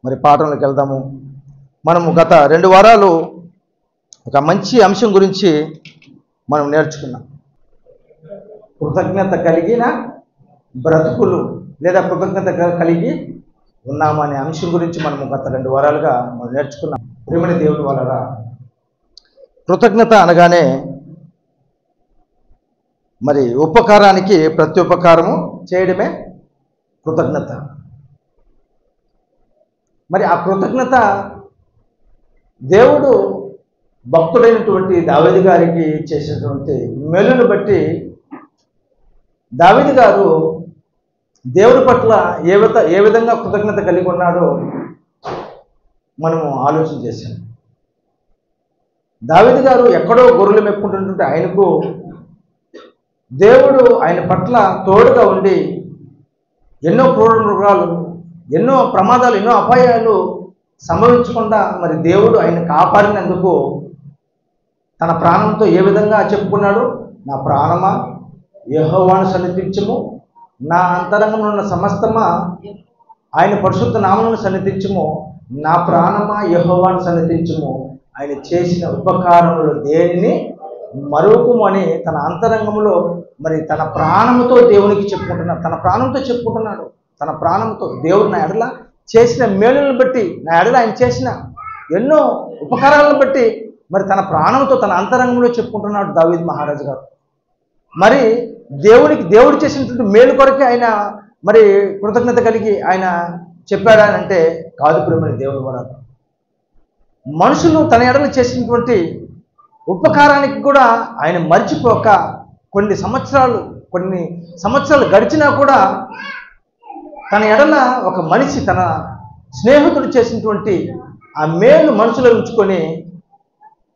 మరి పాఠంలోకి వెళ్దాము. మనము గత 2 వారాలు ఒక మంచి అంశం గురించి మనం నేర్చుకున్నాం. కృతజ్ఞత కలిగిన బ్రతుకులు లేదా కృతజ్ఞత కలిగి ఉన్నాము అనే అంశం గురించి మనము గత 2 వారాలుగా మనం నేర్చుకున్నాం. ప్రియమైన దేవుని వలన కృతజ్ఞత అనగానే మరి ఉపకారానికి ప్రత్యుపకారము చేయడమే కృతజ్ఞత. మరి ఆ కృతజ్ఞత దేవుడు భక్తుడైనటువంటి దావీదు గారికి చేసినటువంటి మేలును బట్టి దావీదు గారు దేవుడి పట్ల ఏ విధంగా కృతజ్ఞత కలిగి ఉన్నాడో మనము ఆలోచన చేశాం. దావీదు గారు ఎక్కడో గొర్రెలు మెప్పుకుంటుంటే ఆయనకు దేవుడు ఆయన పట్ల తోడుగా ఉండి ఎన్నో క్రూర మృగాలు, ఎన్నో ప్రమాదాలు, ఎన్నో అపాయాలు సంభవించకుండా మరి దేవుడు ఆయన కాపాడినందుకు తన ప్రాణంతో ఏ విధంగా చెప్పుకున్నాడు? నా ప్రాణమా యెహోవాను సన్నిధించుము, నా అంతరంగంలో ఉన్న సమస్తమా ఆయన పరిశుద్ధ నామమును సన్నిధించుము, నా ప్రాణమా యెహోవాను సన్నిధించుము, ఆయన చేసిన ఉపకారములు దేనిని మరువకుము అని తన అంతరంగంలో మరి తన ప్రాణముతో దేవునికి చెప్పుకుంటున్నాడు. తన ప్రాణంతో దేవుడు నా ఎడల చేసిన మేలులను బట్టి, నా ఎడల ఆయన చేసిన ఎన్నో ఉపకారాలను బట్టి మరి తన ప్రాణంతో తన అంతరంగంలో చెప్పుకుంటున్నాడు దావీదు మహారాజు గారు. మరి దేవుడు చేసినటువంటి మేలు కొరకే ఆయన మరి కృతజ్ఞత కలిగి ఆయన చెప్పాడా అంటే కాదు. ప్రియమైన దేవుని వలన మనుషులు తన ఎడల చేసినటువంటి ఉపకారానికి కూడా ఆయన మర్చిపోక కొన్ని సంవత్సరాలు గడిచినా కూడా తన ఎడల ఒక మనిషి తన స్నేహితుడు చేసినటువంటి ఆ మేలు మనసులో ఉంచుకొని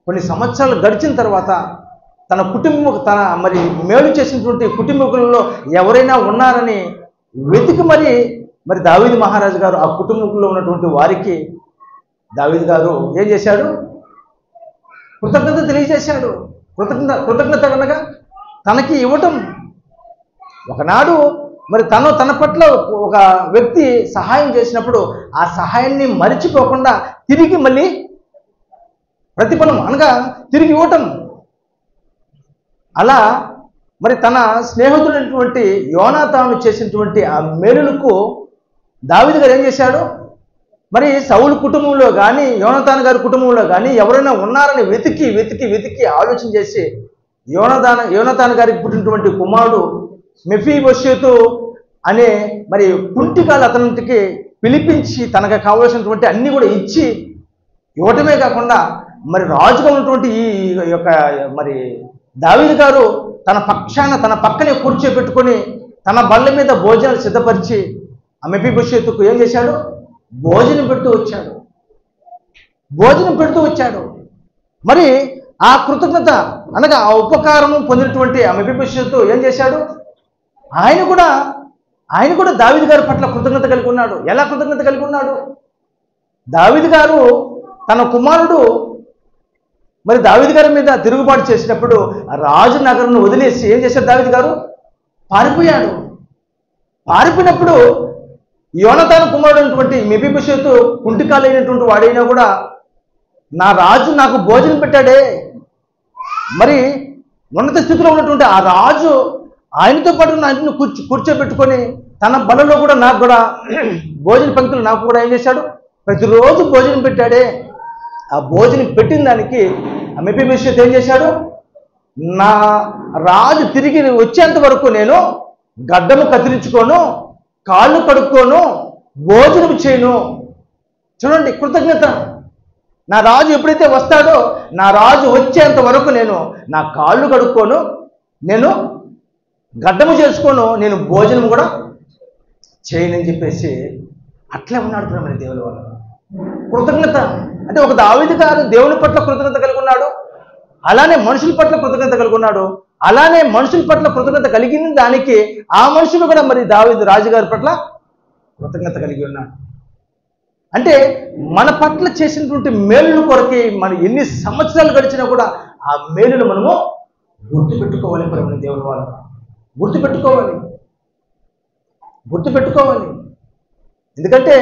కొన్ని సంవత్సరాలు గడిచిన తర్వాత తన మరి మేలు చేసినటువంటి కుటుంబీకులలో ఎవరైనా ఉన్నారని వెతికి మరి దావీదు మహారాజు గారు ఆ కుటుంబంలో ఉన్నటువంటి వారికి దావీదు గారు ఏం చేశాడు? కృతజ్ఞత తెలియజేశాడు. కృతజ్ఞత కనుక తనకి ఇవ్వటం. ఒకనాడు మరి తన పట్ల ఒక వ్యక్తి సహాయం చేసినప్పుడు ఆ సహాయాన్ని మరిచిపోకుండా తిరిగి మళ్ళీ ప్రతిఫలం అనగా తిరిగి ఇవ్వటం. అలా మరి తన స్నేహితుడైనటువంటి యోనాతాను చేసినటువంటి ఆ మేలులకు దావీదు గారు ఏం చేశాడు? మరి సౌలు కుటుంబంలో కానీ యోనాతాను గారి కుటుంబంలో కానీ ఎవరైనా ఉన్నారని వెతికి ఆలోచన చేసి యోనాతాను గారికి పుట్టినటువంటి కుమారుడు మెఫీబోషెతు అనే మరి కుంటికాలు అతనికి పిలిపించి తనకు కావలసినటువంటి అన్ని కూడా ఇచ్చి ఇవ్వటమే కాకుండా మరి రాజుగా ఉన్నటువంటి ఈ యొక్క మరి దావీదు గారు తన పక్కనే కూర్చోబెట్టుకొని తన బల్ల మీద భోజనాలు సిద్ధపరిచి ఆ మెఫీబోషెతుకు ఏం చేశాడు? భోజనం పెడుతూ వచ్చాడు. మరి ఆ కృతజ్ఞత అనగా ఆ ఉపకారము పొందినటువంటి ఆ మెఫీబోషెతు ఏం చేశాడు? ఆయన కూడా దావీదు గారి పట్ల కృతజ్ఞత కలిగి ఉన్నాడు. ఎలా కృతజ్ఞత కలిగి ఉన్నాడు? దావీదు గారు తన కుమారుడు మరి దావీదు గారి మీద తిరుగుబాటు చేసినప్పుడు రాజు నగరం వదిలేసి ఏం చేశాడు? దావీదు గారు పారిపోయినప్పుడు యోనాతాను కుమారుడు అయినటువంటి మెఫీబోషెతు కుంటికాలైనటువంటి వాడైనా కూడా నా రాజు నాకు భోజనం పెట్టాడే, మరి ఉన్నత స్థితిలో ఉన్నటువంటి ఆ రాజు ఆయనతో పాటు నా కూర్చోబెట్టుకొని తన బలలో కూడా నాకు కూడా భోజన పంక్తులు నాకు కూడా ఏం చేశాడు? ప్రతిరోజు భోజనం పెట్టాడే. ఆ భోజనం పెట్టిన దానికి ఆ మెఫీబోషెతు ఏం చేశాడు? నా రాజు తిరిగి వచ్చేంత వరకు నేను గడ్డము కత్తిరించుకోను, కాళ్ళు కడుక్కోను, భోజనం చేయను. చూడండి కృతజ్ఞత. నా రాజు ఎప్పుడైతే వస్తాడో నా రాజు వచ్చేంత వరకు నేను నా కాళ్ళు కడుక్కోను, నేను గడ్డము చేసుకోను, నేను భోజనం కూడా చేయనని చెప్పేసి అట్లే ఉన్నాడు. ప్రియమైన దేవుని వల్ల కృతజ్ఞత అంటే ఒక దావీదు గారు దేవుని పట్ల కృతజ్ఞత కలిగి ఉన్నాడు, అలానే మనుషుల పట్ల కృతజ్ఞత కలిగి ఉన్నాడు. అలానే మనుషుల పట్ల కృతజ్ఞత కలిగిన దానికి ఆ మనుషులు కూడా మరి దావీదు రాజుగారి పట్ల కృతజ్ఞత కలిగి ఉన్నాడు. అంటే మన పట్ల చేసినటువంటి మేలుల కొరకే మనం ఎన్ని సంవత్సరాలు గడిచినా కూడా ఆ మేలును మనము గుర్తుపెట్టుకోవాలి. ప్రియమైన దేవుని వల్ల గుర్తుపెట్టుకోవాలి. ఎందుకంటే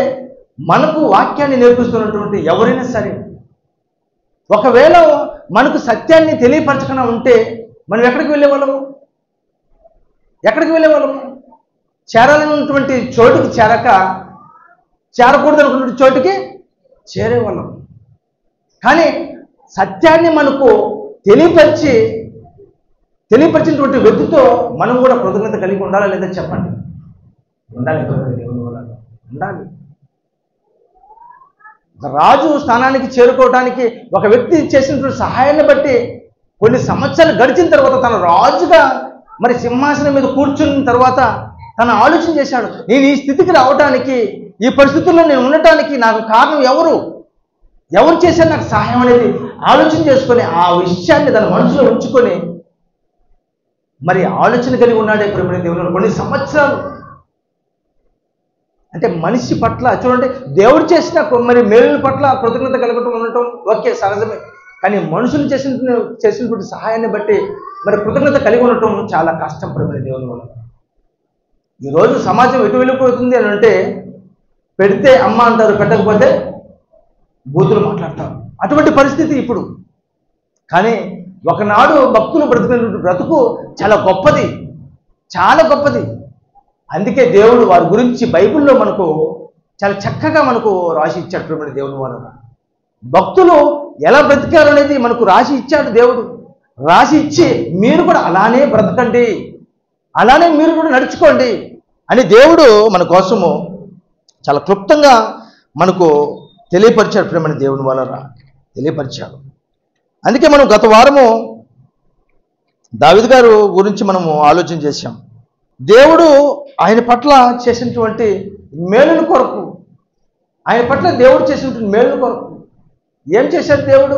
మనకు వాక్యాన్ని నేర్పిస్తున్నటువంటి ఎవరైనా సరే, ఒకవేళ మనకు సత్యాన్ని తెలియపరచకుండా ఉంటే మనం ఎక్కడికి వెళ్ళేవాళ్ళము? చేరాలన్నటువంటి చోటుకి చేరకూడదు అనుకున్న చోటుకి చేరేవాళ్ళం. కానీ సత్యాన్ని మనకు తెలియపరిచినటువంటి వ్యక్తితో మనం కూడా కృతజ్ఞత కలిగి ఉండాలా లేదా చెప్పండి? ఉండాలి. దేవుని వల్ల ఉండాలి. రాజు స్థానానికి చేరుకోవడానికి ఒక వ్యక్తి చేసినటువంటి సహాయాన్ని బట్టి కొన్ని సంవత్సరాలు గడిచిన తర్వాత తన రాజుగా మరి సింహాసనం మీద కూర్చున్న తర్వాత తను ఆలోచన చేశాడు, నేను ఈ స్థితికి రావడానికి, ఈ పరిస్థితుల్లో నేను ఉండటానికి నాకు కారణం ఎవరు చేశారు నాకు సహాయం అనేది ఆలోచన చేసుకొని ఆ విషయాన్ని తన మనసులో ఉంచుకొని మరి ఆలోచన కలిగి ఉన్నాడే ప్రియమైన దేవుడు. కొన్ని సంవత్సరాలు అంటే మనిషి పట్ల చూడండి, దేవుడు చేసిన మరి మేలుల పట్ల కృతజ్ఞత కలగటం ఉండటం ఓకే, సహజమే. కానీ మనుషులు చేసినటువంటి సహాయాన్ని బట్టి మరి కృతజ్ఞత కలిగి ఉండటం చాలా కష్టం ప్రియమైన దేవుని వల్ల. ఈరోజు సమాజం ఎటు వెళ్ళిపోతుంది అని అంటే, పెడితే అమ్మ అంటారు, పెట్టకపోతే బూతులు మాట్లాడతారు. అటువంటి పరిస్థితి ఇప్పుడు. కానీ ఒకనాడు భక్తులు బ్రతికినటువంటి బ్రతుకు చాలా గొప్పది. అందుకే దేవుడు వారి గురించి బైబిల్లో మనకు చాలా చక్కగా మనకు రాసి ఇచ్చాడు దేవుని వల్ల. భక్తులు ఎలా బ్రతికారు అనేది మనకు రాసి ఇచ్చాడు దేవుడు. రాసి ఇచ్చి మీరు కూడా అలానే బ్రతకండి, అలానే మీరు కూడా నడుచుకోండి అని దేవుడు మన కోసము చాలా క్లుప్తంగా మనకు తెలియపరిచాడు. ప్రేమని దేవుని వల్ల తెలియపరిచాడు. అందుకే మనం గత వారము దావీదు గారు గురించి మనము ఆలోచన చేశాం. దేవుడు ఆయన పట్ల చేసినటువంటి మేలుల కొరకు, ఏం చేశాడు దేవుడు?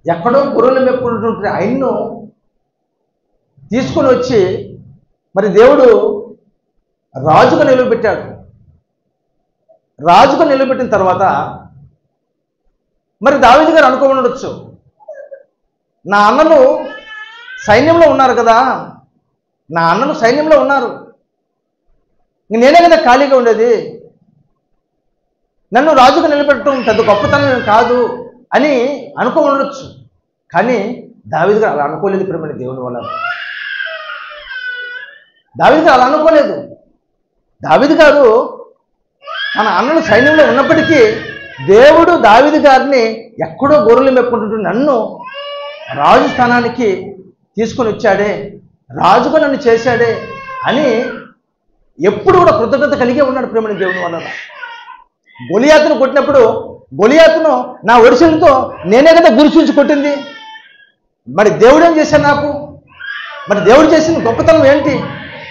ఎక్కడో గొర్రెలు మెప్పుకున్నటువంటి ఆయన్ను తీసుకొని వచ్చి మరి దేవుడు రాజుగా నిలబెట్టాడు. రాజుగా నిలబెట్టిన తర్వాత మరి దావీదు గారు అనుకోమనొచ్చు, నా అన్నలు సైన్యంలో ఉన్నారు కదా, నేనే కదా ఖాళీగా ఉండేది, నన్ను రాజుగా నిలబెట్టడం పెద్ద గొప్పతనం కాదు అని అనుకోమనొచ్చు. కానీ దావీదు గారు అలా అనుకోలేదు ప్రేమని దేవుని వల్ల. దావీదు గారు అలా అనుకోలేదు. దావీదు గారు తన అన్నలు సైన్యంలో ఉన్నప్పటికీ దేవుడు దావీదు గారిని ఎక్కడో గొర్రెలు మెప్పుకుంటుంటే నన్ను రాజు స్థానానికి తీసుకొని వచ్చాడే, రాజుగా నన్ను చేశాడే అని ఎప్పుడు కూడా కృతజ్ఞత కలిగే ఉన్నాడు ప్రేమని దేవుని వల్ల. గొలియాతును కొట్టినప్పుడు గొలియాతును నా ఒడిసెలతో నేనే కదా గురి చూసి కొట్టింది, మరి దేవుడు ఏం చేశాడు నాకు, మరి దేవుడు చేసిన గొప్పతనం ఏంటి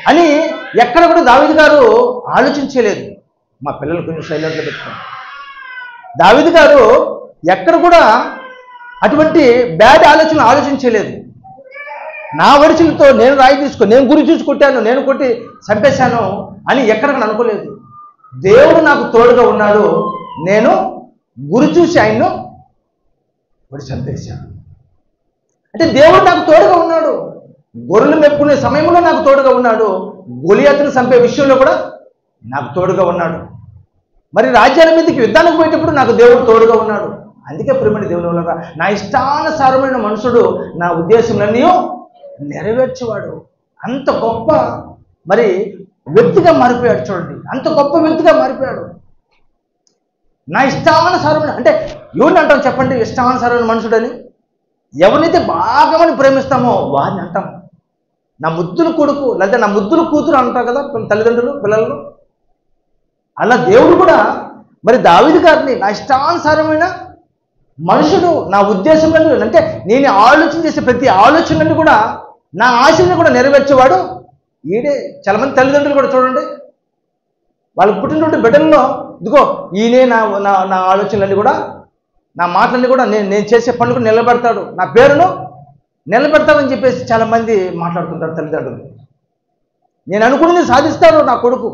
అని ఎక్కడ కూడా దావీదు గారు ఆలోచించలేదు. మా పిల్లలు కొంచెం సైలెంట్గా పెట్టుకోండి. దావీదు గారు ఎక్కడ కూడా అటువంటి బ్యాడ్ ఆలోచించలేదు. నా వడిసెలతో నేను రాయి తీసుకొని నేను గురి చూసి కొట్టాను, నేను కొట్టి చంపేశాను అని ఎక్కడ అనుకోలేదు. దేవుడు నాకు తోడుగా ఉన్నాడు, నేను గురి చూసి ఆయన్ను కొట్టి చంపేశాను. అంటే దేవుడు నాకు తోడుగా ఉన్నాడు. గొర్రెలు మెప్పుకునే సమయంలో నాకు తోడుగా ఉన్నాడు, గొలియాతును చంపే విషయంలో కూడా నాకు తోడుగా ఉన్నాడు. మరి రాజ్యాల మీదకి యుద్ధానికి పోయేటప్పుడు నాకు దేవుడు తోడుగా ఉన్నాడు. అందుకే ప్రేమని దేవుని వల్ల నా ఇష్టానుసారమైన మనుషుడు నా ఉద్దేశంలన్నీ నెరవేర్చేవాడు. అంత గొప్ప మరి వ్యక్తిగా మారిపోయాడు. చూడండి, అంత గొప్ప వ్యక్తిగా మారిపోయాడు. నా ఇష్టానుసారమైన అంటే ఎవరిని అంటాం చెప్పండి? ఇష్టానుసారమైన మనుషుడని ఎవరినైతే బాగా మనం ప్రేమిస్తామో వారిని అంటాం. నా ముద్దుల కొడుకు లేదా నా ముద్దుల కూతురు అంటారు కదా తల్లిదండ్రులు పిల్లలను. అలా దేవుడు కూడా మరి దావీదు గారిని నా ఇష్టానుసారమైన మనుషుడు, నా ఉద్దేశంలో అంటే నేను ఆలోచన చేసే ప్రతి ఆలోచనని కూడా నా ఆశని కూడా నెరవేర్చేవాడు ఈడే. చాలా మంది తల్లిదండ్రులు కూడా చూడండి, వాళ్ళకి పుట్టినటువంటి బిడ్డల్లో ఇదిగో ఈయనే నా ఆలోచనలన్నీ కూడా, నా మాటలన్నీ కూడా నేను చేసే పనులకు నిలబెడతాడు, నా పేరును నిలబెడతాడని చెప్పేసి చాలామంది మాట్లాడుతుంటారు తల్లిదండ్రులు. నేను అనుకున్నది సాధిస్తాడు నా కొడుకు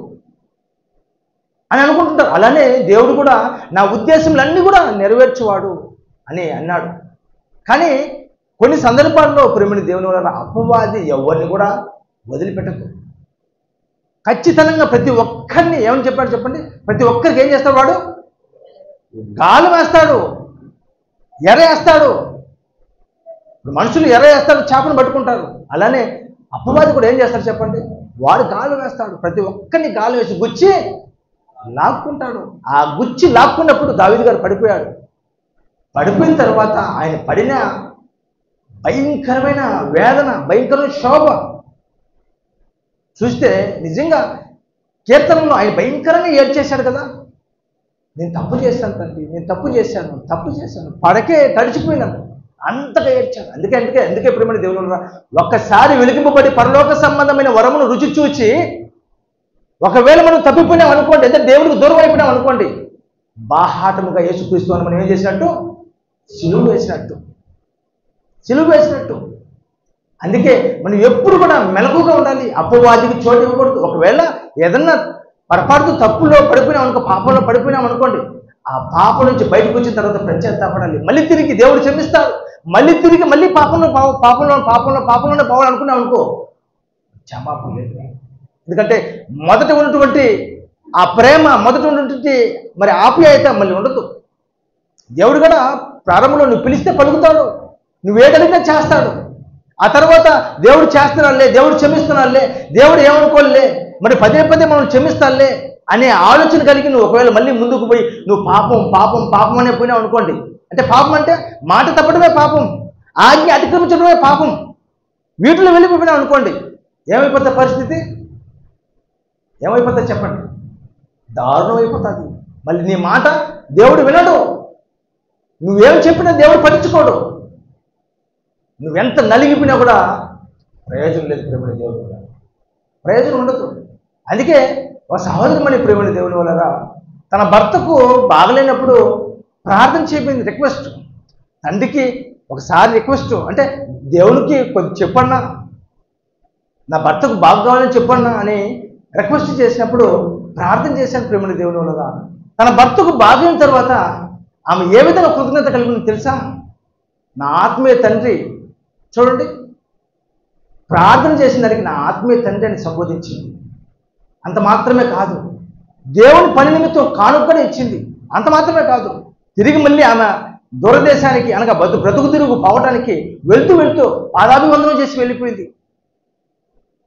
అని అనుకుంటుంటారు. అలానే దేవుడు కూడా నా ఉద్దేశంలన్నీ కూడా నెరవేర్చేవాడు అని అన్నాడు. కానీ కొన్ని సందర్భాల్లో ప్రేమని దేవుని వల్ల అపవాది ఎవరిని కూడా వదిలిపెట్టకు. ఖచ్చితంగా ప్రతి ఒక్కరిని ఏమని చెప్పాడు చెప్పండి? ప్రతి ఒక్కరికి ఏం చేస్తాడు వాడు? గాలి వేస్తాడు, ఎర వేస్తాడు. మనుషులు ఎర వేస్తాడు, చేపను పట్టుకుంటారు. అలానే అపవాది కూడా ఏం చేస్తాడు చెప్పండి? వాడు గాలి వేస్తాడు, ప్రతి ఒక్కరిని గాలి వేసి గుచ్చి లాక్కుంటాడు. ఆ గుచ్చి లాక్కున్నప్పుడు దావీదు గారు పడిపోయాడు. పడిపోయిన తర్వాత ఆయన పడిన భయంకరమైన వేదన, భయంకరమైన శోభ చూస్తే నిజంగా కీర్తనలో ఆయన భయంకరంగా ఏడ్చేశాడు కదా. నేను తప్పు చేశాను తండ్రి, నేను తప్పు చేశాను, పడకే తడిచిపోయినాను, అంతగా ఏడ్చాను. అందుకే ప్రియమైన దేవుని ఒక్కసారి వెలిగింపబడి పరలోక సంబంధమైన వరమును రుచి చూచి ఒకవేళ మనం తప్పిపోయినాం అనుకోండి, అంటే దేవుడికి దూరం అయిపోయినాం అనుకోండి, బాహాటముగా యేసుక్రీస్తు అని మనం ఏం చేసినట్టు? సిలువ వేసినట్టు. అందుకే మనం ఎప్పుడు కూడా మెలకుగా ఉండాలి, అపవాదికి చోటు ఇవ్వకూడదు. ఒకవేళ ఏదన్నా పొరపాటు తప్పులో పడిపోయినాం అనుకో, పాపంలో పడిపోయినాం అనుకోండి, ఆ పాపం నుంచి బయటకు వచ్చిన తర్వాత ప్రత్యేకపడాలి. మళ్ళీ తిరిగి దేవుడు క్షమిస్తాడు. మళ్ళీ పాపంలోనే పోవాలనుకున్నాం అనుకో, క్షమాపణ లేదు. ఎందుకంటే మొదట ఉన్నటువంటి ఆ ప్రేమ, మొదట ఉన్నటువంటి మరి ఆప్యాయత మళ్ళీ ఉండదు. దేవుడు కూడా ప్రారంభంలో నువ్వు పిలిస్తే పలుకుతాడు, నువ్వేదైనా చేస్తాడు. ఆ తర్వాత దేవుడు చేస్తున్నాడులే, దేవుడు క్షమిస్తున్నాడులే, దేవుడు ఏమనుకోలే, మరి పదే మనం క్షమిస్తానులే అనే ఆలోచన కలిగి నువ్వు ఒకవేళ మళ్ళీ ముందుకు పోయి నువ్వు పాపం అనే పోయినావు అనుకోండి, అంటే పాపం అంటే మాట తప్పడమే పాపం, ఆజ్ఞ అతిక్రమించడమే పాపం, వీటిలో వెళ్ళిపోయినావు అనుకోండి, ఏమైపోతుంది పరిస్థితి? ఏమైపోతుంది చెప్పండి? దారుణం అయిపోతుంది. మళ్ళీ నీ మాట దేవుడు వినడు, నువ్వేం చెప్పినా దేవుడు పట్టించుకోడు, నువ్వెంత నలిగిపోయినా కూడా ప్రయోజనం లేదు. ప్రేమని దేవుడు ప్రయోజనం ఉండదు. అందుకే ఒక సహోదరమని ప్రేమని దేవుని వల్ల తన భర్తకు బాగలేనప్పుడు ప్రార్థన చేయబడింది, రిక్వెస్ట్. తండ్రికి ఒకసారి రిక్వెస్ట్ అంటే దేవునికి కొంచెం చెప్పన్నా, నా భర్తకు బాగు కావాలని చెప్పన్నా అని రిక్వెస్ట్ చేసినప్పుడు ప్రార్థన చేశాను ప్రేమని దేవుని వల్ల. తన భర్తకు బాగైన తర్వాత ఆమె ఏ విధంగా కృతజ్ఞత కలిగింది తెలుసా? నా ఆత్మీయ తండ్రి, చూడండి, ప్రార్థన చేసిన దానికి నా ఆత్మీయ తండ్రి అని సంబోధించింది. అంత మాత్రమే కాదు, దేవుని పని నిమిత్తం కానుకనే ఇచ్చింది. అంత మాత్రమే కాదు, తిరిగి మళ్ళీ ఆమె దూరదేశానికి అనగా బ్రతుకు తిరుగు పోవడానికి వెళ్తూ పాదాభివందనం చేసి వెళ్ళిపోయింది.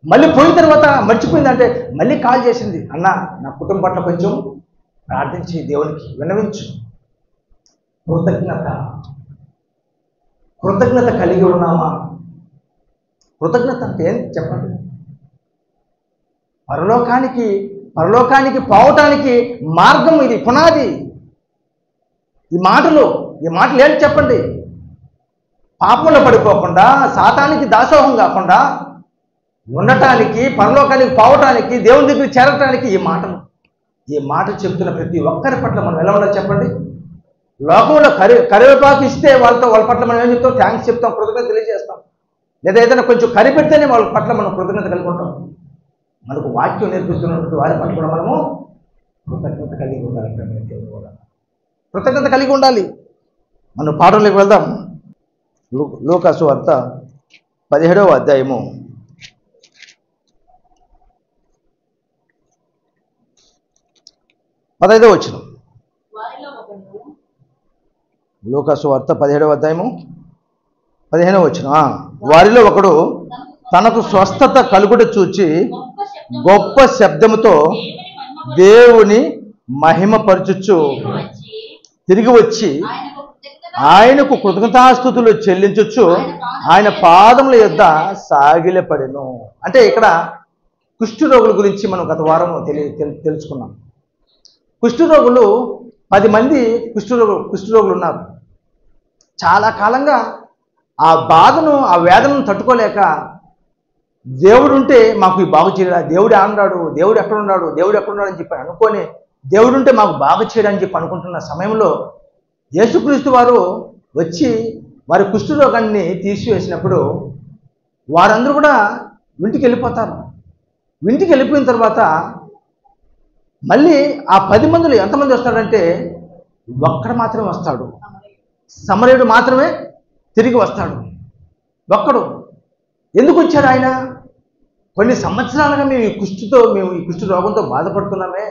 మళ్ళీ పోయిన తర్వాత మర్చిపోయిందంటే మళ్ళీ కాల్ చేసింది, అన్న నా కుటుంబం పట్ల కొంచెం ప్రార్థించి దేవునికి విన్నవించు. కృతజ్ఞత కలిగి ఉన్నామా? కృతజ్ఞత అంటే ఏం చెప్పండి? పరలోకానికి పోవటానికి మార్గం ఇది, పునాది. ఈ మాటలు ఏంటి చెప్పండి? పాపంలో పడిపోకుండా, సాతానికి దాసోహం కాకుండా ఉండటానికి, పరలోకానికి పోవటానికి, దేవుని దగ్గరికి చేరటానికి ఈ మాటలు చెప్తున్న ప్రతి ఒక్కరి పట్ల మనం ఎలా ఉండాలి చెప్పండి? లోకంలో కరివేపాకు ఇస్తే వాళ్ళ పట్ల మనం ఏం చెప్తాం? థ్యాంక్స్ చెప్తాం, కృతజ్ఞత తెలియజేస్తాం. లేదా ఏదైనా కొంచెం కరి పెడితేనే వాళ్ళ పట్ల మనం కృతజ్ఞత కలిగి ఉంటాం. మనకు వాక్యం నేర్పిస్తున్నటువంటి వారి పట్ల కూడా మనము కృతజ్ఞత కలిగి ఉండాలి. కృతజ్ఞత కలిగి ఉండాలి. మనం పాఠంలోకి వెళ్దాం. లూకాసు వార్త 17వ అధ్యాయము 15వ వచనం. లూకాసు వార్త 17వ అధ్యాయము 15వ వచనం. వారిలో ఒకడు తనకు స్వస్థత కలుగుట చూచి గొప్ప శబ్దముతో దేవుని మహిమపరచుచు తిరిగి వచ్చి ఆయనకు కృతజ్ఞతాస్తుతులు చెల్లించచ్చు ఆయన పాదముల యొద్ద సాగిలపడెను. అంటే ఇక్కడ కుష్ఠరోగుల గురించి మనం గత వారం తెలుసుకున్నాం. కుష్ఠరోగులు 10 మంది కుష్ఠరోగులు ఉన్నారు. చాలా కాలంగా ఆ బాధను, ఆ వేదనను తట్టుకోలేక దేవుడు ఉంటే మాకు బాగు చేయడా, దేవుడు ఆన్నాడు, దేవుడు ఎక్కడున్నాడు అని చెప్పి అనుకొని దేవుడు ఉంటే మాకు బాగు చేయడని చెప్పి అనుకుంటున్న సమయంలో యేసుక్రీస్తు వారు వచ్చి వారి కుష్ఠరోగాన్ని తీసివేసినప్పుడు వారందరూ కూడా ఇంటికి వెళ్ళిపోతారు. ఇంటికి వెళ్ళిపోయిన తర్వాత మళ్ళీ ఆ 10 మందిలో ఎంతమంది వస్తాడంటే ఒక్కడు మాత్రమే వస్తాడు. సమరయుడు మాత్రమే తిరిగి వస్తాడు. ఒక్కడు. ఎందుకు వచ్చాడు ఆయన? కొన్ని సంవత్సరాలుగా మేము ఈ కుష్ఠ రోగంతో బాధపడుతున్నామే,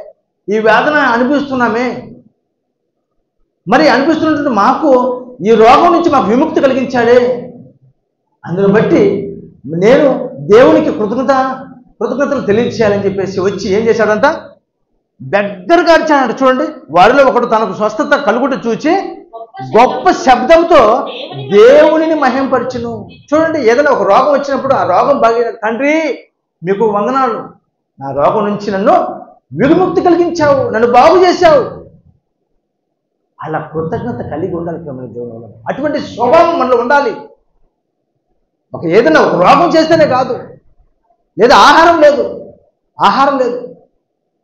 ఈ వేదన అనుభవిస్తున్నామే, మరి అనిపిస్తున్నటువంటి మాకు ఈ రోగం నుంచి మాకు విముక్తి కలిగించాడే. అందును బట్టి నేను దేవునికి కృతజ్ఞతలు తెలియచేయాలని చెప్పేసి వచ్చి ఏం చేశాడంట, దగ్గరగా అరిచాడంట. చూడండి, వారిలో ఒకడు తనకు స్వస్థత కలుగుట చూచి గొప్ప శబ్దంతో దేవునిని మహింపరచును. చూడండి, ఏదైనా ఒక రోగం వచ్చినప్పుడు ఆ రోగం బాగా, తండ్రి మీకు వందనాలు, నా రోగం నుంచి నన్ను విముక్తి కలిగించావు, నన్ను బాగు చేశావు. అలా కృతజ్ఞత కలిగి ఉండాలి ప్రేమ దేవుని. అటువంటి స్వభావం మనలో ఉండాలి. ఏదైనా ఒక రోగం చేస్తేనే కాదు, లేదా ఆహారం లేదు,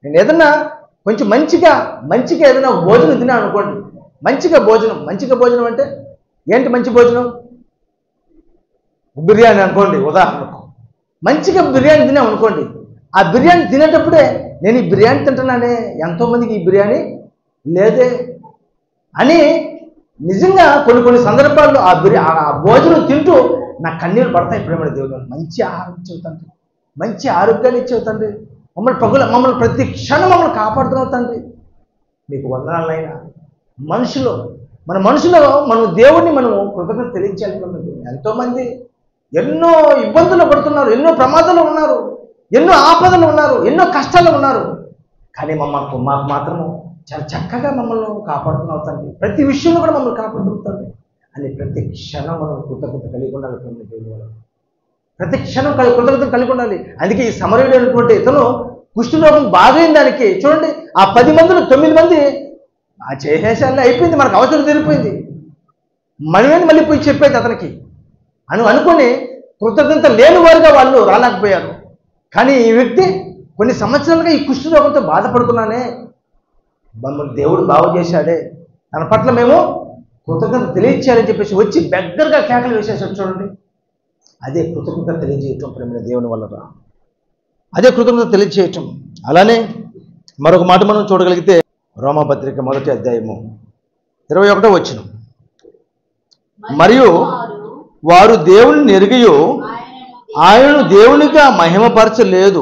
నేను ఏదన్నా కొంచెం మంచిగా ఏదైనా భోజనం తిన్నాను అనుకోండి, మంచిగా భోజనం అంటే ఏంటి మంచి భోజనం? బిర్యానీ అనుకోండి ఉదాహరణకు. మంచిగా బిర్యానీ తిన్నాం అనుకోండి, ఆ బిర్యానీ తినేటప్పుడే నేను ఈ బిర్యానీ తింటున్నానే, ఎంతోమందికి ఈ బిర్యానీ లేదే అని నిజంగా కొన్ని సందర్భాల్లో ఆ భోజనం తింటూ నా కన్నీళ్ళు పడతాయి ప్రేమ దేవుడు. మంచి ఆహారం ఇచ్చేవు తండ్రి, మంచి ఆరోగ్యాన్ని ఇచ్చేవు తండ్రి, మమ్మల్ని ప్రతి క్షణం మమ్మల్ని కాపాడుతున్నావు తండ్రి, మీకు వందనాలైనా. మన మనసులో మనం దేవుడిని మనం కృతజ్ఞత తెలియచేయాలి. ఎంతోమంది ఎన్నో ఇబ్బందులు పడుతున్నారు, ఎన్నో ప్రమాదాలు ఉన్నారు, ఎన్నో ఆపదలు ఉన్నారు, ఎన్నో కష్టాలు ఉన్నారు. కానీ మాకు మాత్రము చాలా చక్కగా మమ్మల్ని కాపాడుతున్నావు తండ్రి, ప్రతి విషయంలో కూడా మమ్మల్ని కాపాడుతుంది అని ప్రతి క్షణం మనం కృతజ్ఞత కలిగి ఉండాలి దేవుడు. ప్రతి క్షణం కృతజ్ఞత కలిగి ఉండాలి. అందుకే ఈ సమరయుడు అయినటువంటి ఇతను కుష్ఠరోగం బాగైన దానికి చూడండి, ఆ 10 మందిలో 9 మంది ఆ చేసేసాలే అయిపోయింది, మనకు అవసరం తీరిపోయింది, మనమేది మళ్ళీ పోయి చెప్పేది అతనికి అనుకొని కృతజ్ఞత లేని వారుగా వాళ్ళు రాలేకపోయారు. కానీ ఈ వ్యక్తి కొన్ని సంవత్సరాలుగా ఈ కుష్ఠరోగంతో బాధపడుతున్నానే, మమ్మల్ని దేవుడు బాగు చేశాడే, తన పట్ల మేము కృతజ్ఞత తెలియచేయాలని చెప్పేసి వచ్చి దగ్గరగా కేకలు వేసేసాడు. చూడండి, అదే కృతజ్ఞత తెలియజేయటం ప్రేమ దేవుని వల్ల, అదే కృతజ్ఞత తెలియజేయటం. అలానే మరొక మాట మనం చూడగలిగితే రోమాపత్రిక 1వ అధ్యాయము 21వ వచనం, మరియు వారు దేవుని ఎరిగియు ఆయనను దేవునిగా మహిమపరచలేదు,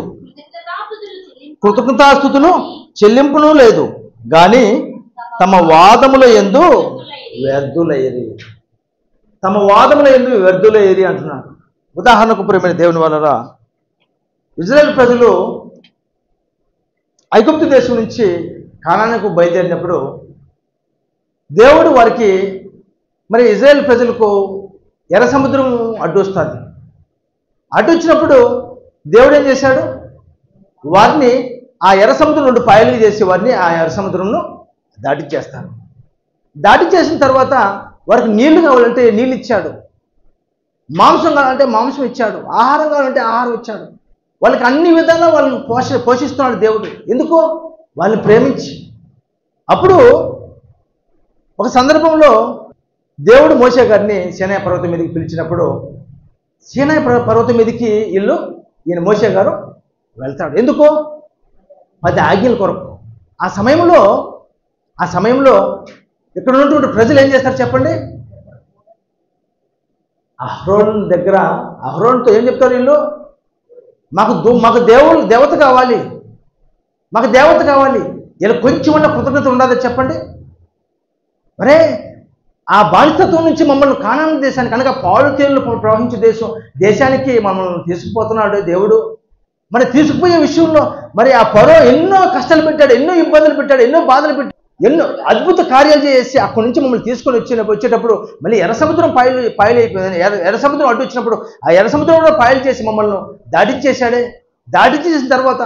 కృతజ్ఞతాస్తుతులు చెల్లింపును లేదు, గాని తమ వాదముల యందు వ్యర్థులైరి అంటున్నాడు. ఉదాహరణకు ప్రేమ దేవుని వల్ల ఇజ్రాయేల్ ప్రజలు ఐగుప్తు దేశం నుంచి కానానుకు బయలుదేరినప్పుడు దేవుడు వారికి మరి ఇజ్రాయేల్ ప్రజలకు ఎర్ర సముద్రం అడ్డు వస్తుంది. అడ్డు వచ్చినప్పుడు దేవుడు ఏం చేశాడు, వారిని ఆ ఎర్ర సముద్రం 2 పాయలుగా చేసి వారిని ఆ ఎర్ర సముద్రంను దాటించేస్తాడు. దాటించేసిన తర్వాత వారికి నీళ్లు కావాలంటే నీళ్ళు ఇచ్చాడు, మాంసం కావాలంటే మాంసం ఇచ్చాడు, ఆహారం కావాలంటే ఆహారం ఇచ్చాడు. వాళ్ళకి అన్ని విధాలా వాళ్ళని పోషిస్తున్నాడు దేవుడు. ఎందుకు? వాళ్ళని ప్రేమించి. అప్పుడు ఒక సందర్భంలో దేవుడు మోషే గారిని సీనాయి పర్వతం మీదకి పిలిచినప్పుడు సీనాయి పర్వతం మీదకి ఈయన మోషే గారు వెళ్తాడు. ఎందుకు? 10 ఆజ్ఞల కొరకు. ఆ సమయంలో ఇక్కడ ఉన్నటువంటి ప్రజలు ఏం చేస్తారు చెప్పండి? అహరోన్తో ఏం చెప్తారు వీళ్ళు? మాకు దేవత కావాలి, ఇలా కొంచెం ఉన్న కృతజ్ఞత ఉండదు చెప్పండి. మరే ఆ బానిసత్వం నుంచి మమ్మల్ని కానాను దేశానికి అనగా పాలు తేళ్లు ప్రవహించే దేశానికి మమ్మల్ని తీసుకుపోతున్నాడు దేవుడు. మరి తీసుకుపోయే విషయంలో మరి ఆ ఫరో ఎన్నో కష్టాలు పెట్టాడు, ఎన్నో ఇబ్బందులు పెట్టాడు, ఎన్నో బాధలు పెట్టాడు, ఎన్నో అద్భుత కార్యాలు చేసి అక్కడి నుంచి మమ్మల్ని తీసుకొని వచ్చేటప్పుడు మళ్ళీ ఎర్ర సముద్రం పాయలు అయిపోయింది. ఎర్ర సముద్రం అడ్డు వచ్చినప్పుడు ఆ ఎర్ర సముద్రంలో పాయలు చేసి మమ్మల్ని దాటించేశాడే. దాటించేసిన తర్వాత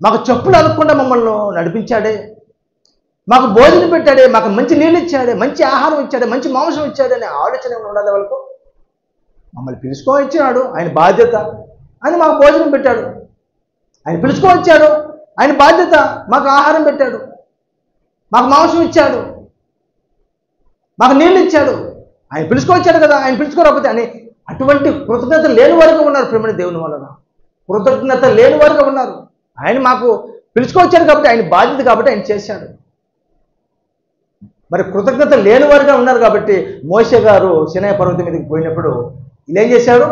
మాకు చెప్పులు అలగకుండా మమ్మల్ని నడిపించాడే, మాకు భోజనం పెట్టాడే, మాకు మంచి నీళ్ళు ఇచ్చాడే, మంచి ఆహారం ఇచ్చాడే, మంచి మాంసం ఇచ్చాడే అనే ఆలోచన ఉండాలి వాళ్ళకు. మమ్మల్ని పిలుచుకొని ఇచ్చినాడు, ఆయన బాధ్యత అని మాకు భోజనం పెట్టాడు. ఆయన పిలుచుకొని వచ్చాడు, ఆయన బాధ్యత మాకు ఆహారం పెట్టాడు, మాకు మాంసం ఇచ్చాడు, మాకు నీళ్ళు ఇచ్చాడు. ఆయన పిలుచుకొచ్చాడు కదా, ఆయన పిలుచుకోకపోతే అని అటువంటి కృతజ్ఞత లేని వారుగా ఉన్నారు ప్రేమ దేవుని వలన. కృతజ్ఞత లేని వారుగా ఉన్నారు. ఆయన మాకు పిలుచుకొచ్చాడు కాబట్టి ఆయన బాధ్యత కాబట్టి ఆయన చేశాడు. మరి కృతజ్ఞత లేని వారుగా ఉన్నారు కాబట్టి మోషే గారు సీనాయి పర్వతం మీదకి పోయినప్పుడు ఇలా ఏం చేశాడు?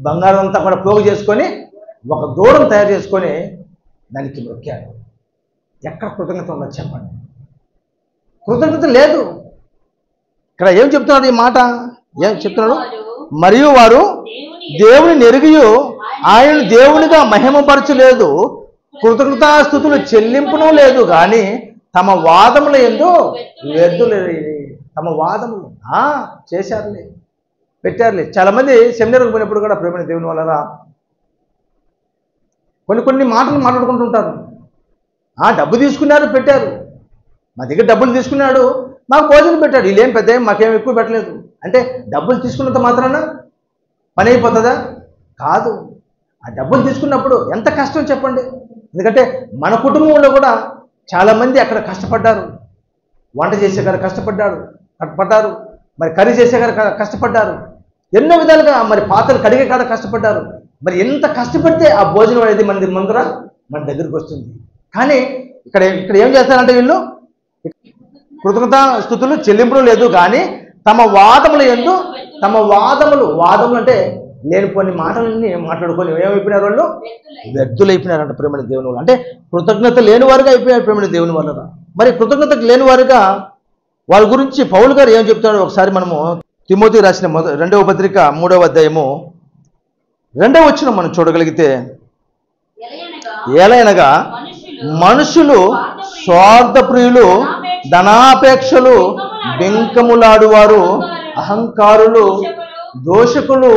బంగారం అంతా కూడా పోగు చేసుకొని ఒక దూడం తయారు చేసుకొని దానికి మొక్కాడు. ఎక్కడ కృతజ్ఞత ఉందో చెప్పండి. కృతజ్ఞత లేదు. ఇక్కడ ఏం చెప్తున్నాడు ఈ మాట? ఏం చెప్తున్నాడు? మరియు వారు దేవుని నెరిగియు ఆయనను దేవునిగా మహిమపరచలేదు, కృతజ్ఞతాస్తుతులు చెల్లింపును లేదు, కానీ తమ వాదముల యందు వ్యర్థులు. తమ వాదములు చేశారులే, పెట్టారులే. చాలా మంది సెమినార్కి పోయినప్పుడు కూడా ప్రేమ దేవుని వల్ల కొన్ని మాటలు మాట్లాడుకుంటుంటారు. డబ్బు తీసుకున్నారు, పెట్టారు. మా దగ్గర డబ్బులు తీసుకున్నాడు, మాకు భోజనం పెట్టాడు. వీళ్ళేం పెద్ద మాకేం ఎక్కువ పెట్టలేదు అంటే డబ్బులు తీసుకున్నంత మాత్రాన పని అయిపోతుందా? కాదు. ఆ డబ్బులు తీసుకున్నప్పుడు ఎంత కష్టం చెప్పండి. ఎందుకంటే మన కుటుంబంలో కూడా చాలామంది అక్కడ కష్టపడ్డారు. వంట చేసేగారు కష్టపడ్డారు, మరి కర్రీ చేసేగారు కష్టపడ్డారు, ఎన్నో విధాలుగా మరి పాత్రలు కడిగే కాడ కష్టపడ్డారు. మరి ఎంత కష్టపడితే ఆ భోజనం అనేది మన దగ్గరికి వస్తుంది. కానీ ఇక్కడ ఏం చేస్తారంటే వీళ్ళు కృతజ్ఞతాస్తుతులు చెల్లింపులు లేదు, కానీ తమ వాదముల యందు వాదములు అంటే లేనిపోని మాటలన్నీ మాట్లాడుకొని ఏమైపోయినారు? వాళ్ళు వ్యర్థులైపోయినారంట ప్రేమని దేవుని వల్ల. అంటే కృతజ్ఞత లేని వారుగా అయిపోయారు ప్రేమని దేవుని వల్ల. మరి కృతజ్ఞత లేని వారుగా వాళ్ళ గురించి పౌలు గారు ఏం చెప్తాడో ఒకసారి మనము తిమోతి రాసిన 2వ పత్రిక 3వ అధ్యాయము 2వ వచనం మనం చూడగలిగితే, ఏలైనగా మనుషులు స్వార్థప్రియులు, ధనాపేక్షలు, బెంకములాడువారు, అహంకారులు, దోషకులు,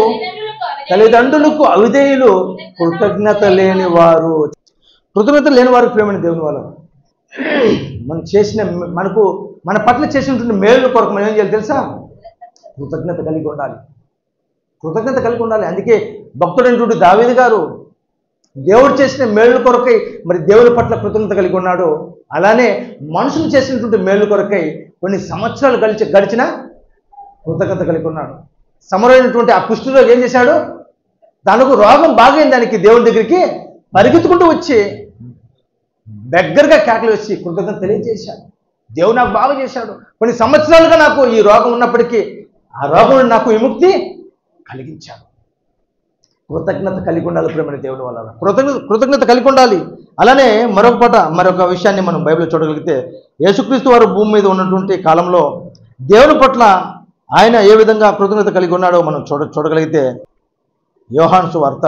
తల్లిదండ్రులకు అవిధేయులు, కృతజ్ఞత లేని వారు ప్రేమని దేవుని వల్ల. మన పట్ల చేసినటువంటి మేలు కొరకు మనం ఏం చేయాలి తెలుసా? కృతజ్ఞత కలిగి ఉండాలి. అందుకే భక్తుడైనటువంటి దావీదు గారు దేవుడు చేసిన మేలు కొరకై మరి దేవుని పట్ల కృతజ్ఞత కలిగి ఉన్నాడు. అలానే మనుషులు చేసినటువంటి మేలు కొరకై కొన్ని సంవత్సరాలు గడిచిన కృతజ్ఞత కలిగి ఉన్నాడు. సమరైనటువంటి ఆ కుష్ఠరోగి ఏం చేశాడు? తనకు రోగం బాగైన దానికి దేవుని దగ్గరికి పరిగెత్తుకుంటూ వచ్చి దగ్గరగా కేకలు వచ్చి కృతజ్ఞత తెలియజేశాడు. దేవుడు నాకు బాగా చేశాడు, కొన్ని సంవత్సరాలుగా నాకు ఈ రోగం ఉన్నప్పటికీ ఆ రోగం నాకు విముక్తి కలిగించాడు. కృతజ్ఞత కలిగి ఉండాలి ప్రేమని దేవుని వల్ల. కృతజ్ఞత కలిగి ఉండాలి. అలానే మరొక విషయాన్ని మనం బైబిల్లో చూడగలిగితే, యేసుక్రీస్తు వారు భూమి మీద ఉన్నటువంటి కాలంలో దేవుని పట్ల ఆయన ఏ విధంగా కృతజ్ఞత కలిగి ఉన్నాడో మనం చూడగలిగితే, యోహాను సువార్త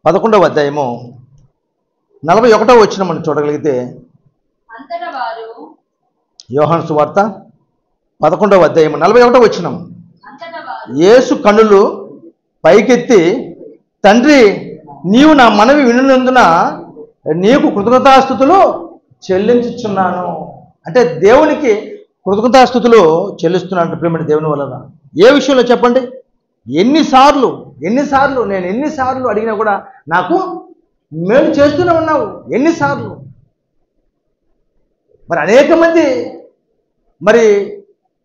11వ అధ్యాయము 41వ వచనం మనం చూడగలిగితే, యోహాను సువార్త 11వ అధ్యాయము 41వ వచనం, యేసు కన్నులు పైకెత్తి, తండ్రి నీవు నా మనవి వినునందున నీకు కృతజ్ఞతాస్తుతులు చెల్లించుచున్నాను. అంటే దేవునికి కృతజ్ఞతాస్తుతులు చెల్లిస్తున్నాను ప్రేమని దేవుని వలన. ఏ విషయంలో చెప్పండి? ఎన్నిసార్లు నేను ఎన్నిసార్లు అడిగినా కూడా నాకు మేలు చేస్తూనే ఉన్నావు. ఎన్నిసార్లు మరి అనేక మంది మరి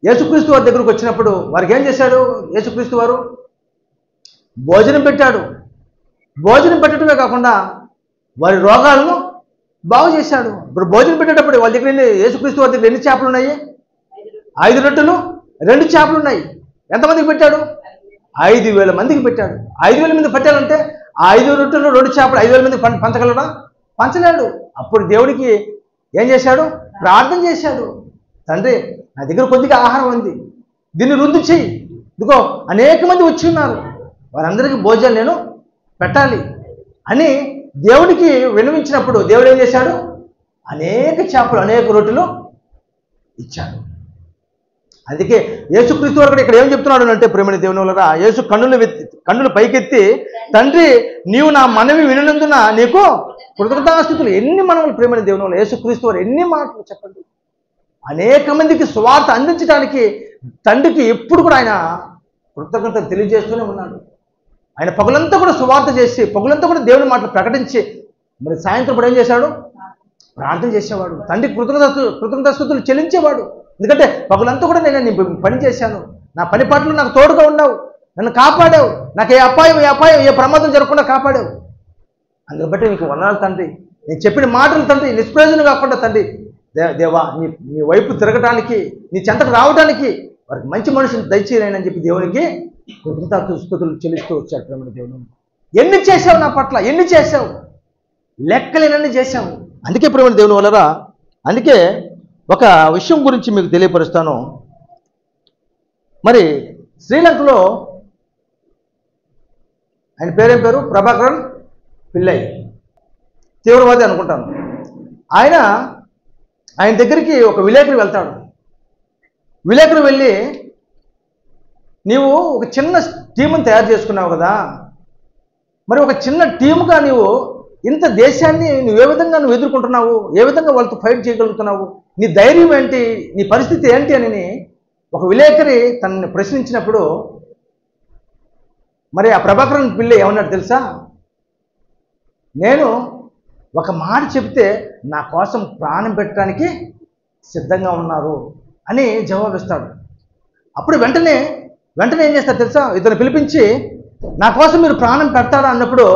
యేసుక్రీస్తు వారి దగ్గరకు వచ్చినప్పుడు వారికి ఏం చేశాడు? యేసుక్రీస్తు వారు భోజనం పెట్టాడు. భోజనం పెట్టడమే కాకుండా వారి రోగాలను బాగు చేశాడు. ఇప్పుడు భోజనం పెట్టేటప్పుడు వాళ్ళ దగ్గర యేసుక్రీస్తు వారి దగ్గర ఎన్ని చేపలు ఉన్నాయి? 5 రొట్టెలు 2 చేపలు ఉన్నాయి. ఎంతమందికి పెట్టాడు? 5,000 మందికి పెట్టాడు. 5,000 మంది పెట్టాలంటే 5 రొట్టెలు 2 చేపలు 5,000 మందికి పంచగలడా? పంచలేడు. అప్పుడు దేవుడికి ఏం చేశాడు? ప్రార్థన చేశాడు. తండ్రి నా దగ్గర కొద్దిగా ఆహారం ఉంది, దీన్ని వృద్ధి చెయ్యి. ఇదిగో అనేక మంది వచ్చి ఉన్నారు, వారందరికీ భోజనం నేను పెట్టాలి అని దేవుడికి విన్నవించినప్పుడు దేవుడు ఏం చేశాడు? అనేక చేపలు అనేక రొట్టెలు ఇచ్చాడు. అందుకే యేసుక్రీస్తు వారు ఇక్కడ ఏం చెప్తున్నాడు అంటే ప్రేమని దేవుని వల్ల, యేసు కన్నులు పైకెత్తి, తండ్రి నీవు నా మనవి వినునందున నీకు కృతజ్ఞతాస్తుతులు. ఎన్ని మనవులు ప్రేమని దేవుని వల్ల. యేసుక్రీస్తు వారు ఎన్ని మాటలు చెప్పండి. అనేక మందికి స్వార్థ అందించడానికి తండ్రికి ఎప్పుడు కూడా ఆయన కృతజ్ఞత తెలియజేస్తూనే ఉన్నాడు. ఆయన పగులంతా కూడా సువార్త చేసి, పగులంతా కూడా దేవుని మాటలు ప్రకటించి, మరి సాయంత్రం కూడా ఏం చేశాడు? ప్రార్థన చేసేవాడు. తండ్రి కృతజ్ఞతాస్తుతులు చెల్లించేవాడు. ఎందుకంటే పగులంతా కూడా నేను పని చేశాను, నా పని పాటలు నాకు తోడుగా ఉన్నావు, నన్ను కాపాడావు, నాకు ఏ అపాయం ఏ ప్రమాదం జరగకుండా కాపాడావు. అందుకు బట్టి నీకు వందనాలు తండ్రి. నేను చెప్పిన మాటలు తండ్రి నిష్ప్రయోజనం కాకుండా తండ్రి దేవా నీ వైపు తిరగటానికి, నీ చెంతకు రావడానికి వారికి మంచి మనుషులు దయచేయనని చెప్పి దేవునికి కృతజ్ఞతాస్తుతులు చెల్లిస్తూ వచ్చాడు ప్రేమని దేవుని. ఎన్ని చేశావు నా పట్ల, ఎన్ని చేశావు, లెక్కలేనన్ని చేశావు. అందుకే ప్రేమని దేవుని వలన. అందుకే ఒక విషయం గురించి మీకు తెలియపరుస్తాను. మరి శ్రీలంకలో ఆయన పేరేం పేరు, ప్రభాకరన్ పిల్లై, తీవ్రవాది అనుకుంటాను. ఆయన దగ్గరికి ఒక విలేకరి వెళ్తాడు. విలేకరు వెళ్ళి, నీవు ఒక చిన్న టీముని తయారు చేసుకున్నావు కదా, మరి ఒక చిన్న టీముగా నీవు ఇంత దేశాన్ని నువ్వు ఏ విధంగా ఎదుర్కొంటున్నావు, ఏ విధంగా వాళ్ళతో ఫైట్ చేయగలుగుతున్నావు, నీ ధైర్యం ఏంటి, నీ పరిస్థితి ఏంటి అని ఒక విలేకరి తనని ప్రశ్నించినప్పుడు మరి ఆ ప్రభాకరన్ పిల్ల ఏమన్నాడు తెలుసా? నేను ఒక మాట చెప్తే నా కోసం ప్రాణం పెట్టడానికి సిద్ధంగా ఉన్నారు అని జవాబిస్తాడు. అప్పుడు వెంటనే ఏం చేస్తారు తెలుసా? ఇతను పిలిపించి, నా కోసం మీరు ప్రాణం పెడతారా అన్నప్పుడు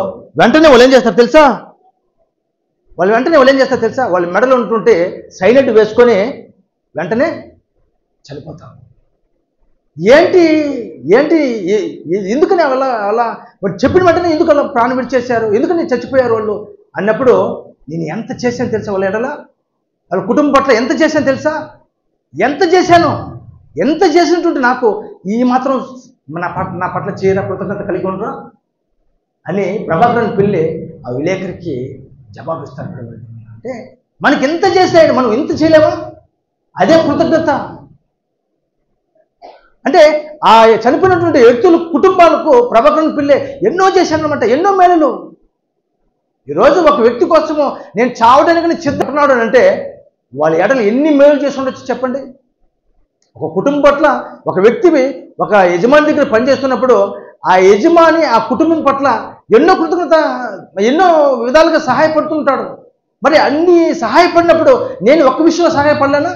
వెంటనే వాళ్ళు ఏం చేస్తారు తెలుసా? వాళ్ళ మెడలో ఉంటుంటే సైలెంట్ వేసుకొని వెంటనే చనిపోతారు. ఏంటి ఎందుకని అలా చెప్పిన వెంటనే ఎందుకు అలా ప్రాణం విడిచేశారు, ఎందుకని చచ్చిపోయారు వాళ్ళు అన్నప్పుడు, నేను ఎంత చేశాను తెలుసా వాళ్ళ ఎడల, వాళ్ళ కుటుంబం పట్ల ఎంత చేశాను తెలుసా, ఎంత చేసినటువంటి నాకు ఈ మాత్రం నా పట్ల చేయన కృతజ్ఞత కలిగి ఉండరా అని ప్రభాకరన్ పిల్లి ఆ విలేకరికి జవాబిస్తాడు. అంటే మనకి ఎంత చేశాడు, మనం ఎంత చేయలేమా, అదే కృతజ్ఞత. అంటే ఆ చనిపోయినటువంటి వ్యక్తుల కుటుంబాలకు ప్రభాకరన్ పిల్లి ఎన్నో చేశానన్నమాట, ఎన్నో మేలులు. ఈరోజు ఒక వ్యక్తి కోసము నేను చావడానికి సిద్ధపడినాడు అంటే వాళ్ళ ఎడలు ఎన్ని మేలు చేసి ఉండొచ్చు చెప్పండి. ఒక కుటుంబం పట్ల ఒక వ్యక్తివి ఒక యజమాని దగ్గర పనిచేస్తున్నప్పుడు ఆ యజమాని ఆ కుటుంబం పట్ల ఎన్నో కృతజ్ఞత, ఎన్నో విధాలుగా సహాయపడుతుంటాడు. మరి అన్ని సహాయపడినప్పుడు నేను ఒక్క విషయంలో సహాయపడలేనా,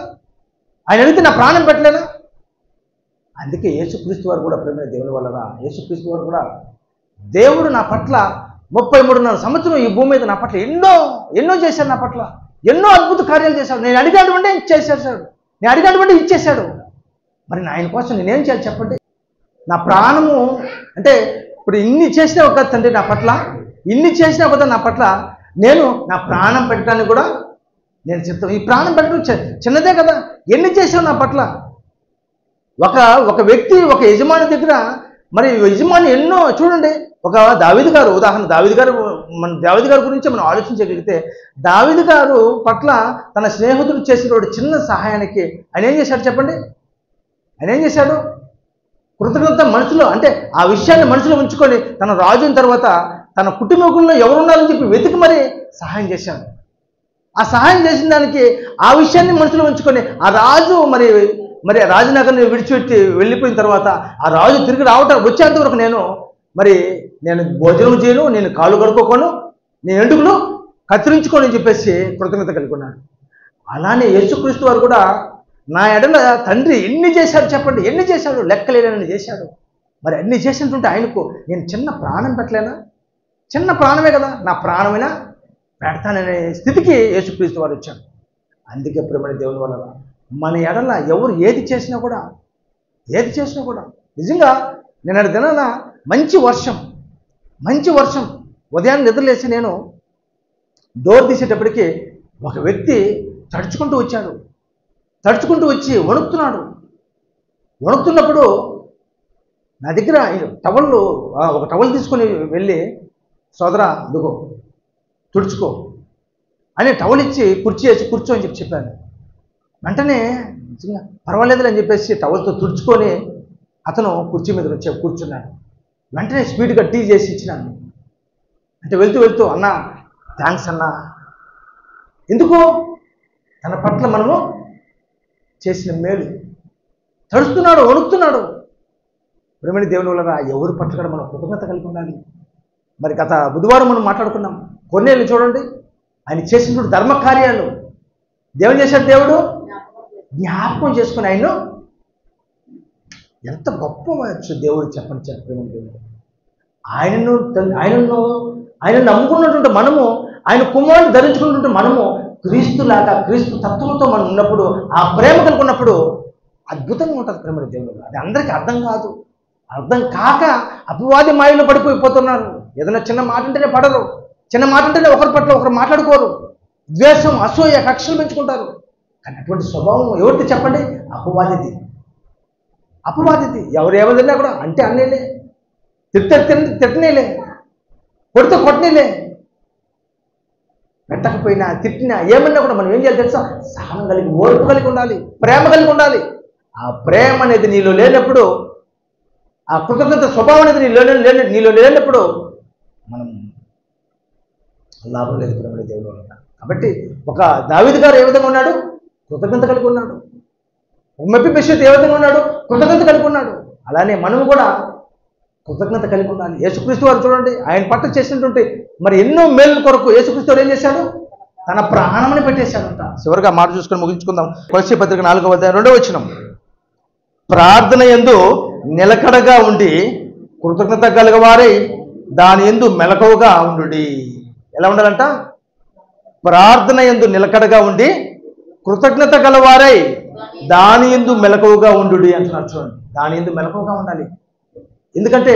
ఆయన అడిగితే నా ప్రాణం పెట్టలేనా? అందుకే యేసుక్రీస్తు వారు కూడా ప్రేమ దేవుని వలన యేసుక్రీస్తు వారు కూడా, దేవుడు నా పట్ల 33.5 సంవత్సరం ఈ భూమి మీద నా పట్ల ఎన్నో చేశాడు, నా పట్ల ఎన్నో అద్భుత కార్యాలు చేశాడు. నేను అడిగినటువంటి చేసేసాడు, నేను అడిగినటువంటి ఇచ్చేశాడు. మరి ఆయన కోసం నేనేం చేయాలి చెప్పండి? నా ప్రాణము అంటే ఇప్పుడు ఇన్ని చేసినా ఒక తండ్రి నా పట్ల, ఇన్ని చేసినా ఒక నా పట్ల నేను నా ప్రాణం పెట్టడానికి కూడా నేను సిద్ధం. ఈ ప్రాణం పెట్టడం చిన్నదే కదా, ఎన్ని చేసావు నా పట్ల. ఒక వ్యక్తి ఒక యజమాని దగ్గర, మరి యజమాని ఎన్నో చూడండి. ఒక దావీదు గారు, ఉదాహరణ దావీదు గారి గురించి మనం ఆలోచించగలిగితే, దావీదు గారు పట్ల తన స్నేహితుడు చేసిన చిన్న సహాయానికి ఆయన ఏం చేశాడు చెప్పండి? ఆయన ఏం చేశాడు? కృతజ్ఞత మనసులో, అంటే ఆ విషయాన్ని మనసులో ఉంచుకొని తన రాజు అయిన తర్వాత తన కుటుంబకుల్లో ఎవరున్నారని చెప్పి వెతికి మరి సహాయం చేశాడు. ఆ సహాయం చేసిన దానికి ఆ విషయాన్ని మనసులో ఉంచుకొని ఆ రాజు మరి రాజనగర్ని విడిచిపెట్టి వెళ్ళిపోయిన తర్వాత ఆ రాజు తిరిగి వచ్చేంత వరకు నేను భోజనం చేయను, నేను కాళ్ళు కడుక్కోను, నేను ఎండుకులు కత్తిరించుకోని చెప్పేసి కృతజ్ఞత కలిగి ఉన్నాడు. అలానే యేసుక్రీస్తు వారు కూడా నా ఎడల తండ్రి ఎన్ని చేశాడు చెప్పండి, ఎన్ని చేశాడు, లెక్కలేనని చేశాడు. మరి అన్ని చేసినటువంటి ఆయనకు నేను చిన్న ప్రాణం పెట్టలేనా? చిన్న ప్రాణమే కదా, నా ప్రాణమైనా పెడతాననే స్థితికి యేసుక్రీస్తు వారు వచ్చాడు. అందుకే ప్రేమ దేవుని వల్ల మన ఎడల ఎవరు ఏది చేసినా కూడా నిజంగా నేను దినాన మంచి వర్షం ఉదయాన్నే నిద్రలేసి నేను డోర్ తీసేటప్పటికి ఒక వ్యక్తి తడుచుకుంటూ వచ్చి వణుకుతున్నప్పుడు నా దగ్గర ఒక టవల్ తీసుకొని వెళ్ళి, సోదరా ఇదిగో తుడుచుకో అని టవల్ ఇచ్చి కుర్చీ వేసి కూర్చో అని చెప్పాను. వెంటనే పర్వాలేదులే అని చెప్పేసి టవల్తో తుడుచుకొని అతను కుర్చీ మీద వచ్చి కూర్చున్నాడు. వెంటనే స్పీడ్గా టీ చేసి ఇచ్చినాను. అంటే వెళ్తూ అన్నా థ్యాంక్స్ అన్నా. ఎందుకు? తన పట్ల మనము చేసిన మేలు. తడుస్తున్నాడు, వణుకుతున్నాడు. ప్రేమని దేవుని వల్ల ఎవరి పట్ల కూడా మనం కృతజ్ఞత కలిగి ఉండాలి. మరి గత బుధవారం మనం మాట్లాడుకున్నాం. కొన్నేళ్ళు చూడండి, ఆయన చేసినటువంటి ధర్మ కార్యాలు దేవుడు చేశాడు. దేవుడు జ్ఞాపకం చేసుకుని ఆయన ఎంత గొప్ప దేవుడు చెప్పండి. ప్రేమని దేవుడు ఆయన నమ్ముకున్నటువంటి మనము, ఆయన కుమారుని ధరించుకున్నటువంటి మనము క్రీస్తులాగా క్రీస్తు తత్వంతో మనం ఉన్నప్పుడు, ఆ ప్రేమ కలుగున్నప్పుడు అద్భుతంగా ఉంటుంది ప్రేమని దేవుడు. అది అందరికీ అర్థం కాదు. అర్థం కాక అపవాది మాయలో పడిపోతున్నారు. ఏదైనా చిన్న మాట అంటేనే పడరు, చిన్న మాట అంటేనే ఒకరి పట్ల ఒకరు మాట్లాడుకోరు, ద్వేషం, అసూయ, కక్షలు పెంచుకుంటారు. కానీ అటువంటి స్వభావం ఎవరిది చెప్పండి? అపవాదిది. అపవాదిది. ఎవరు ఏమన్నా కూడా అంటే అన్నేలే, తిట్టనేలే, కొడితే కొట్టనేలే, పెట్టకపోయినా తిట్టినా ఏమన్నా కూడా మనం ఏం చేయాలి తెలుసా? సహనం కలిగి, ఓర్పు కలిగి ఉండాలి, ప్రేమ కలిగి ఉండాలి. ఆ ప్రేమ అనేది నీలో లేనప్పుడు, ఆ కృతజ్ఞత స్వభావం అనేది నీలో లేనప్పుడు మనం లాభం లేదు ప్రేమ దేవుడు వల్ల. కాబట్టి ఒక దావీదు గారు ఏ విధంగా ఉన్నాడు? కృతజ్ఞత కలిగి ఉన్నాడు. మెఫీబోషెతు ఏ విధంగా ఉన్నాడు? కృతజ్ఞత కలిగి ఉన్నాడు. అలానే మనం కూడా కృతజ్ఞత కలిగి ఉండాలి. యేసుక్రీస్తు వారు చూడండి, ఆయన పట్ల చేసినటువంటి మరి ఎన్నో మేలు కొరకు యేసుక్రీస్తు వారు ఏం చేశాడు? తన ప్రాణమని పెట్టేశాడంట. చివరిగా మాట చూసుకొని ముగించుకుందాం. కొలస్సీ పత్రిక 4వ అధ్యాయం 2వ వచనం. ప్రార్థన యందు నిలకడగా ఉండి కృతజ్ఞత గలవారై దాని యందు మెలకువగా ఉండుడి. ఎలా ఉండాలంట? ప్రార్థన యందు నిలకడగా ఉండి కృతజ్ఞత గలవారై దాని యందు మెలకువగా ఉండుడి అంటున్నారు. చూడండి, దాని యందు మెలకువగా ఉండాలి. ఎందుకంటే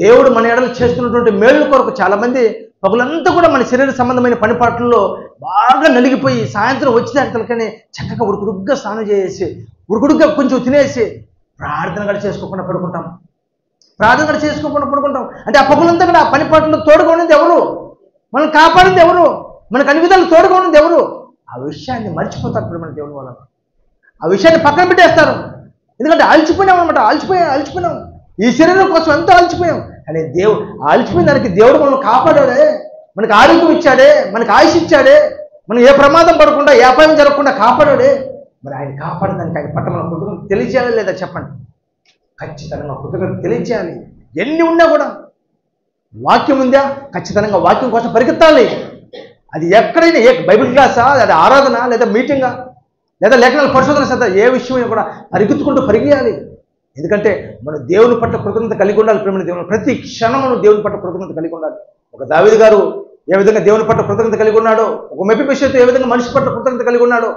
దేవుడు మన ఎడలు చేస్తున్నటువంటి మేళ్ళ కొరకు చాలామంది పగులంతా కూడా మన శరీర సంబంధమైన పనిపాట్లలో బాగా నలిగిపోయి సాయంత్రం వచ్చేదానికనే చక్కగా ఉడుకుడుగ్గా స్నానం చేసి ఉడుకుడుగ్గా కొంచెం తినేసి ప్రార్థన కూడా చేసుకోకుండా పడుకుంటాం. ప్రార్థన కూడా చేసుకోకుండా పడుకుంటాం. అంటే ఆ పగులంతా కూడా ఆ పనిపాట్లలో తోడుగా ఉన్నది ఎవరు? మనం కాపాడింది ఎవరు? మనకు అన్ని విధాలు తోడుగా ఉన్నది ఎవరు? ఆ విషయాన్ని మర్చిపోతారు మన దేవుని వల్ల. ఆ విషయాన్ని పక్కన పెట్టేస్తారు. ఎందుకంటే అలసిపోయినాం అనమాట. అలసిపోయినాం. ఈ శరీరం కోసం ఎంతో అలసిపోయాం. కానీ అలసిపోయిన దానికి దేవుడు మనల్ని కాపాడాడే, మనకు ఆరోగ్యం ఇచ్చాడే, మనకు ఆయుష్ ఇచ్చాడే, మనం ఏ ప్రమాదం పడకుండా ఏ అపాయం జరగకుండా కాపాడాడే. మరి ఆయన కాపాడడానికి ఆయన పట్ల మన కృతజ్ఞత తెలియచేయాలి లేదా చెప్పండి? ఖచ్చితంగా కృతజ్ఞత తెలియచేయాలి. ఎన్ని ఉన్నా కూడా వాక్యం ఉందా? ఖచ్చితంగా వాక్యం కోసం పరిగెత్తాలి. అది ఎక్కడైనా బైబిల్ క్లాసా, అది ఆరాధన, లేదా మీటింగా, లేదా లేఖనాల పరిశోధన శ్రద్ధ, ఏ విషయమైనా కూడా పరిగెత్తుకుంటూ పరిగెయాలి. ఎందుకంటే మనం దేవుని పట్ల కృతజ్ఞత కలిగి ఉండాలి. ప్రేమ దేవుని ప్రతి క్షణమును దేవుని పట్ల కృతజ్ఞత కలిగి ఉండాలి. ఒక దావీదు గారు ఏ విధంగా దేవుని పట్ల కృతజ్ఞత కలిగి ఉన్నాడో, ఒక మెఫీబోషెతు ఏ విధంగా మనిషి పట్ల కృతజ్ఞత కలిగి ఉన్నాడో,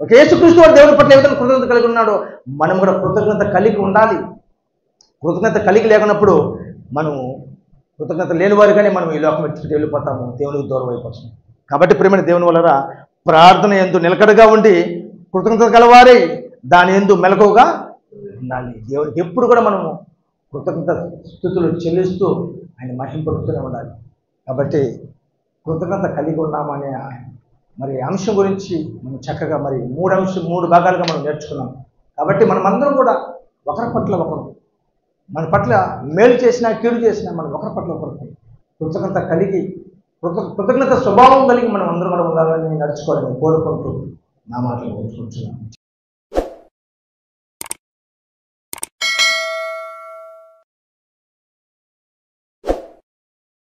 ఒక యేసుక్రీస్తు వారు దేవుని పట్ల ఏ విధంగా కృతజ్ఞత కలిగి ఉన్నాడో మనం కూడా కృతజ్ఞత కలిగి ఉండాలి. కృతజ్ఞత కలిగి లేకున్నప్పుడు మనం కృతజ్ఞత లేని వారిగానే మనం ఈ లోకం ఎత్తుకు వెళ్ళిపోతాము, దేవునికి దూరం అయిపోతాము. కాబట్టి ప్రేమ దేవుని వలన ప్రార్థన యందు నిలకడగా ఉండి కృతజ్ఞత గలవారై దాని యందు మెలకువగా ఉండాలి. దేవుడికి ఎప్పుడు కూడా మనము కృతజ్ఞత స్తుతులు చెల్లిస్తూ ఆయన మహింపడుతూనే ఉండాలి. కాబట్టి కృతజ్ఞత కలిగి ఉన్నామనే మరి అంశం గురించి మనం చక్కగా మరి మూడు భాగాలుగా మనం నేర్చుకున్నాం. కాబట్టి మనమందరం కూడా ఒకరి పట్ల ఒకరు, మన పట్ల మేలు చేసినా కీడు చేసినా మనం ఒకరి పట్ల ఒకరు కృతజ్ఞత కలిగి కృతజ్ఞత స్వభావం కలిగి మనం అందరం కూడా ఉండాలని నడుచుకోవాలని కోరుకుంటూ నా మాటలు కూర్చున్నాను.